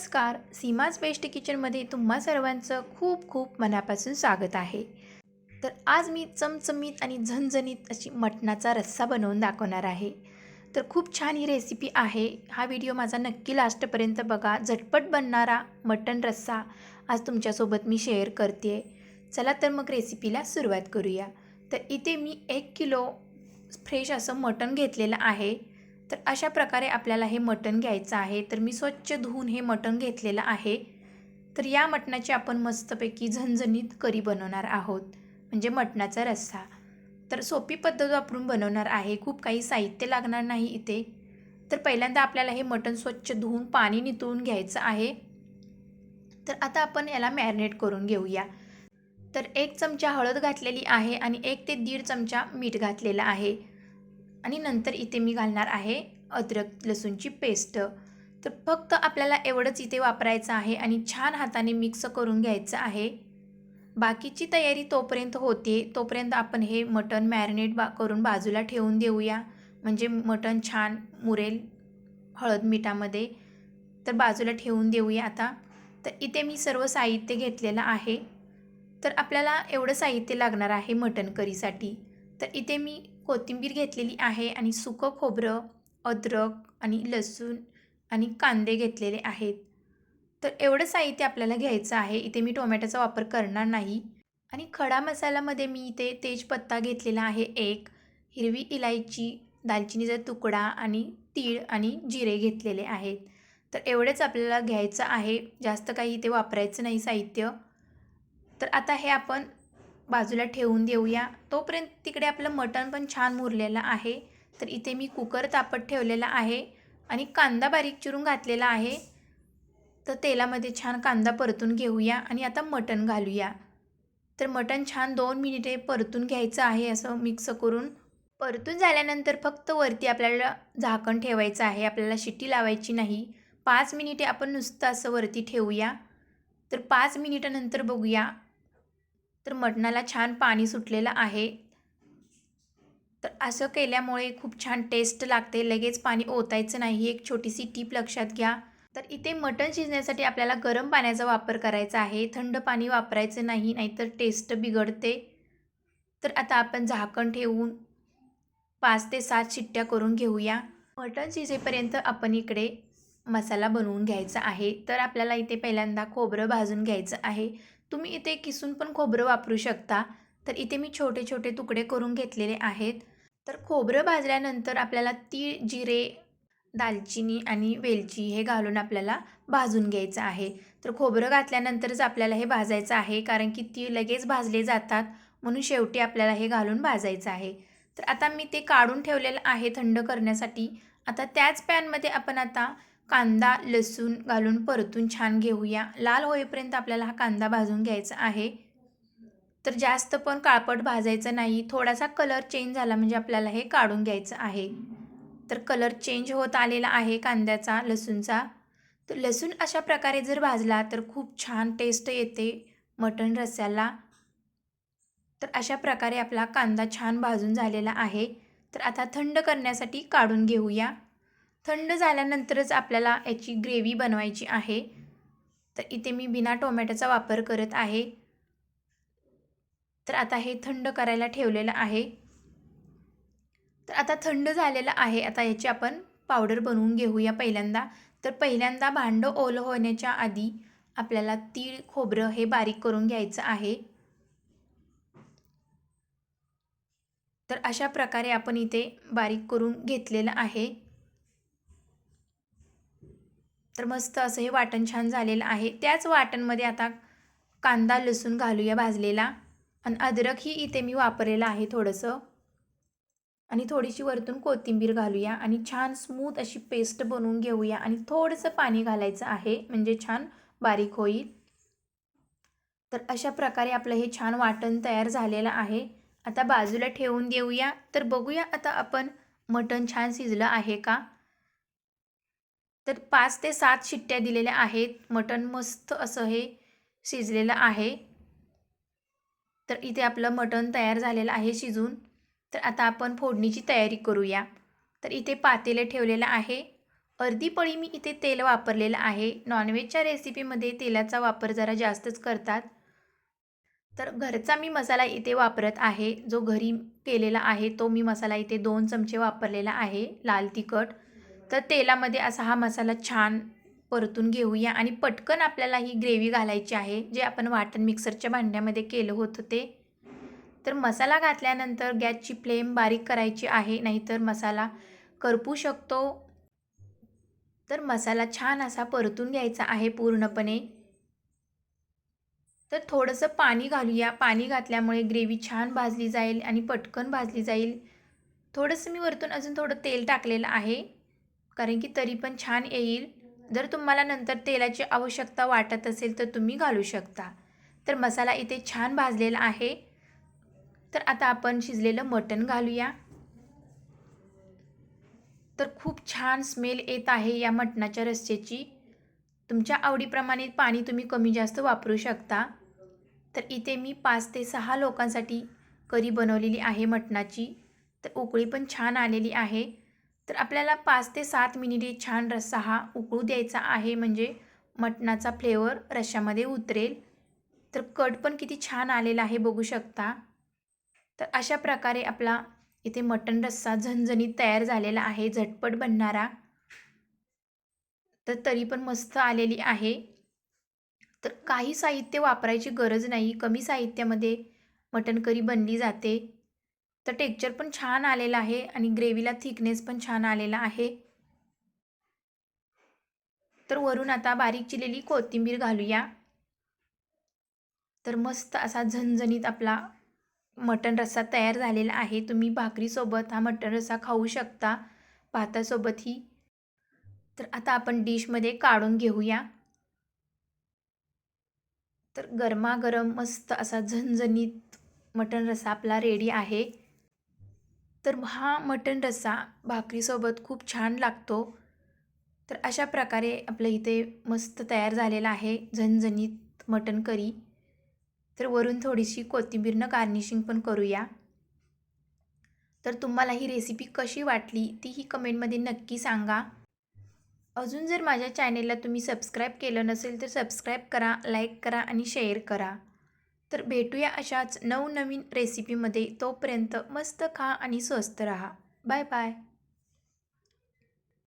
नमस्कार, सीमाज बेस्ट किचनमध्ये तुम्हा सर्वांचं खूप खूप मनापासून स्वागत आहे। तर आज मी चमचमीत आणि झणझणीत अशी मटणाचा रस्सा बनवून दाखवणार आहे। तर खूप छान ही रेसिपी आहे। हा व्हिडिओ माझा नक्की लास्टपर्यंत बघा। झटपट बनणारा मटण रस्सा आज तुमच्यासोबत मी शेअर करते। चला तर मग रेसिपीला सुरुवात करूया। तर इथे मी 1 किलो फ्रेश असं मटण घेतलेलं आहे। तर अशा प्रकारे आपल्याला हे मटण घ्यायचं आहे। तर मी स्वच्छ धुवून हे मटण घेतलेलं आहे। तर या मटणाची आपण मस्तपैकी झणझणीत करी बनवणार आहोत, म्हणजे मटणाचा रस्सा। तर सोपी पद्धत वापरून बनवणार आहे, खूप काही साहित्य लागणार नाही इथे। तर पहिल्यांदा आपल्याला हे मटण स्वच्छ धुवून पाणी निथळून घ्यायचं आहे। तर आता आपण याला मॅरिनेट करून घेऊया। तर 1 चमचा हळद घातलेली आहे आणि 1 ते 1.5 चमचा मीठ घातलेलं आहे। आणि नंतर इथे मी घालणार आहे अद्रक लसूणची पेस्ट। तर फक्त आपल्याला एवढंच इथे वापरायचं आहे आणि छान हाताने मिक्स करून घ्यायचं आहे। बाकीची तयारी तोपर्यंत होते, तोपर्यंत आपण हे मटण मॅरिनेट करून बाजूला ठेवून देऊया, म्हणजे मटण छान मुरेल हळद मिठामध्ये। तर बाजूला ठेवून देऊया आता। तर इथे मी सर्व साहित्य घेतलेलं आहे। तर आपल्याला एवढं साहित्य लागणार आहे मटण करीसाठी। तर इथे मी कोथिंबीर घेतलेली आहे आणि सुकं खोबरं, अद्रक आणि लसूण आणि कांदे घेतलेले आहेत। तर एवढं साहित्य आपल्याला घ्यायचं आहे। इथे मी टोमॅटोचा वापर करणार नाही। आणि खडा मसाल्यामध्ये मी इथे तेजपत्ता घेतलेला आहे 1, हिरवी इलायची, दालचिनीचा तुकडा आणि तीळ आणि जिरे घेतलेले आहेत। तर एवढेच आपल्याला घ्यायचं आहे, जास्त काही इथे वापरायचं नाही साहित्य। तर आता हे आपण बाजूला ठेवून देऊया। तोपर्यंत तिकडे आपलं मटण पण छान मुरलेलं आहे। तर इथे मी कुकर तापत ठेवलेला आहे आणि कांदा बारीक चिरून घातलेला आहे। तर तेलामध्ये छान कांदा परतून घेऊया आणि आता मटण घालूया। तर मटण छान 2 मिनिटे परतून घ्यायचं आहे, असं मिक्स करून। परतून झाल्यानंतर फक्त वरती आपल्याला झाकण ठेवायचं आहे, आपल्याला शिट्टी लावायची नाही। 5 मिनिटे आपण नुसतं असं वरती ठेवूया। तर 5 मिनिटानंतर बघूया, तर मटणाला छान पाणी सुटलेलं आहे। तर असं केल्यामुळे खूप छान टेस्ट लागते, लगेच पाणी ओतायचं नाही, एक छोटीशी टीप लक्षात घ्या। तर इथे मटण शिजण्यासाठी आपल्याला गरम पाण्याचा वापर करायचा आहे, थंड पाणी वापरायचं नाही, नाहीतर टेस्ट बिघडते। तर आता आपण झाकण ठेवून 5 ते 7 शिट्ट्या करून घेऊया। मटण शिजेपर्यंत आपण इकडे मसाला बनवून घ्यायचा आहे। तर आपल्याला इथे पहिल्यांदा खोबरं भाजून घ्यायचं आहे। तुम्ही इथे किसून पण खोबरं वापरू शकता। तर इथे मी छोटे छोटे तुकडे करून घेतलेले आहेत। तर खोबरं भाजल्यानंतर आपल्याला तीळ, जिरे, दालचिनी आणि वेलची हे घालून आपल्याला भाजून घ्यायचं आहे। तर खोबरं घातल्यानंतरच आपल्याला हे भाजायचं आहे, कारण की तीळ लगेच भाजले जातात, म्हणून शेवटी आपल्याला हे घालून भाजायचं आहे। तर आता मी ते काढून ठेवलेलं आहे थंड करण्यासाठी। आता त्याच पॅनमध्ये आपण आता कांदा, लसूण घालून परतून छान घेऊया। लाल होईपर्यंत आपल्याला हा कांदा भाजून घ्यायचा आहे। तर जास्त पण काळपट भाजायचं नाही, थोडासा कलर चेंज झाला म्हणजे आपल्याला हे काढून घ्यायचं आहे। तर कलर चेंज होत आलेला आहे कांद्याचा, लसूणचा। तर लसूण अशा प्रकारे जर भाजला तर खूप छान टेस्ट येते मटण रस्स्याला। तर अशा प्रकारे आपला कांदा छान भाजून झालेला आहे। तर आता थंड करण्यासाठी काढून घेऊया। थंड झाल्यानंतरच आपल्याला याची ग्रेव्ही बनवायची आहे। तर इथे मी बिना टोमॅटोचा वापर करत आहे। तर आता हे थंड करायला ठेवलेलं आहे। तर आता थंड झालेलं आहे। आता याची आपण पावडर बनवून घेऊया पहिल्यांदा। तर पहिल्यांदा भांडं ओलं होण्याच्या आधी आपल्याला तीळ, खोबरं हे बारीक करून घ्यायचं आहे। तर अशा प्रकारे आपण इथे बारीक करून घेतलेलं आहे। तर मस्त असं हे वाटण छान झालेलं आहे। त्याच वाटणमध्ये आता कांदा, लसूण घालूया भाजलेला आणि अद्रकही इथे मी वापरलेलं आहे थोडंसं। आणि थोडीशी वरतून कोथिंबीर घालूया आणि छान स्मूथ अशी पेस्ट बनवून घेऊया आणि थोडंसं पाणी घालायचं आहे, म्हणजे छान बारीक होईल। तर अशा प्रकारे आपलं हे छान वाटण तयार झालेलं आहे। आता बाजूला ठेवून देऊया। तर बघूया आता आपण मटण छान शिजलं आहे का। तर 5 ते 7 शिट्ट्या दिलेल्या आहेत। मटण मस्त असं हे शिजलेलं आहे। तर इथे आपलं मटण तयार झालेलं आहे शिजून। तर आता आपण फोडणीची तयारी करूया। तर इथे पातेले ठेवलेलं आहे। अर्धी पळी मी इथे तेल वापरलेलं आहे. नॉनव्हेजच्या रेसिपीमध्ये तेलाचा वापर जरा जास्तच करतात. तर घरचा मी मसाला इथे वापरत आहे. जो घरी केलेला आहे तो मी मसाला इथे 2 चमचे वापरलेला आहे, लाल तिखट. तर तेलामध्ये असा हा मसाला छान परतून घेऊया आणि पटकन आपल्याला ही ग्रेव्ही घालायची आहे, जे आपण वाटण मिक्सरच्या भांड्यामध्ये केलं होतं ते. तर मसाला घातल्यानंतर गॅसची फ्लेम बारीक करायची आहे, नाहीतर मसाला करपू शकतो. तर मसाला छान असा परतून घ्यायचा आहे पूर्णपणे. तर थोडंसं पाणी घालूया. पाणी घातल्यामुळे ग्रेव्ही छान भाजली जाईल आणि पटकन भाजली जाईल. थोडंसं मी वरतून अजून थोडं तेल टाकलेलं आहे, कारण की तरी पण छान येईल. जर तुम्हाला नंतर तेलाची आवश्यकता वाटत असेल तर तुम्ही घालू शकता. तर मसाला इथे छान भाजलेला आहे. तर आता आपण शिजलेलं मटण घालूया. तर खूप छान स्मेल येत आहे या मटणाच्या रस्स्याची. तुमच्या आवडीप्रमाणे पाणी तुम्ही कमी जास्त वापरू शकता. तर इथे मी 5 ते 6 लोकांसाठी करी बनवलेली आहे मटणाची. तर उकळी पण छान आलेली आहे. तर आपल्याला 5 ते 7 मिनिटे छान रस्सा हा उकळू द्यायचा आहे, म्हणजे मटणाचा फ्लेवर रश्श्यामध्ये उतरेल. तर कट पण किती छान आलेला आहे बघू शकता. तर अशा प्रकारे आपला इथे मटण रस्सा झणझणीत तयार झालेला आहे, झटपट बनणारा. तर तरी पण मस्त आलेली आहे. तर काही साहित्य वापरायची गरज नाही. कमी साहित्यामध्ये मटण करी बनली जाते. तर टेक्स्चर पण छान आलेलं आहे आणि ग्रेव्हीला थिकनेस पण छान आलेला आहे. तर वरून आता बारीक चिरलेली कोथिंबीर घालूया. तर मस्त असा झणझणीत आपला मटण रस्सा तयार झालेला आहे. तुम्ही भाकरीसोबत हा मटण रस्सा खाऊ शकता, भातासोबतही. तर आता आपण डिशमध्ये काढून घेऊया. तर गरमागरम मस्त असा झणझणीत मटण रस्सा आपला रेडी आहे. तर हा मटण रस्सा भाकरीसोबत खूप छान लागतो. तर अशा प्रकारे आपलं इथे मस्त तयार झालेला आहे झणझणीत मटण करी. तर वरून थोडीशी कोथिंबीरनं गार्निशिंग पण करूया. तर तुम्हाला ही रेसिपी कशी वाटली तीही कमेंटमध्ये नक्की सांगा. अजून जर माझ्या चॅनेलला तुम्ही सबस्क्राईब केलं नसेल तर सबस्क्राईब करा, लाईक करा आणि शेअर करा. तर भेटूया अशाच नवनवीन रेसिपीमध्ये. तोपर्यंत मस्त खा आणि स्वस्त राहा. Bye bye.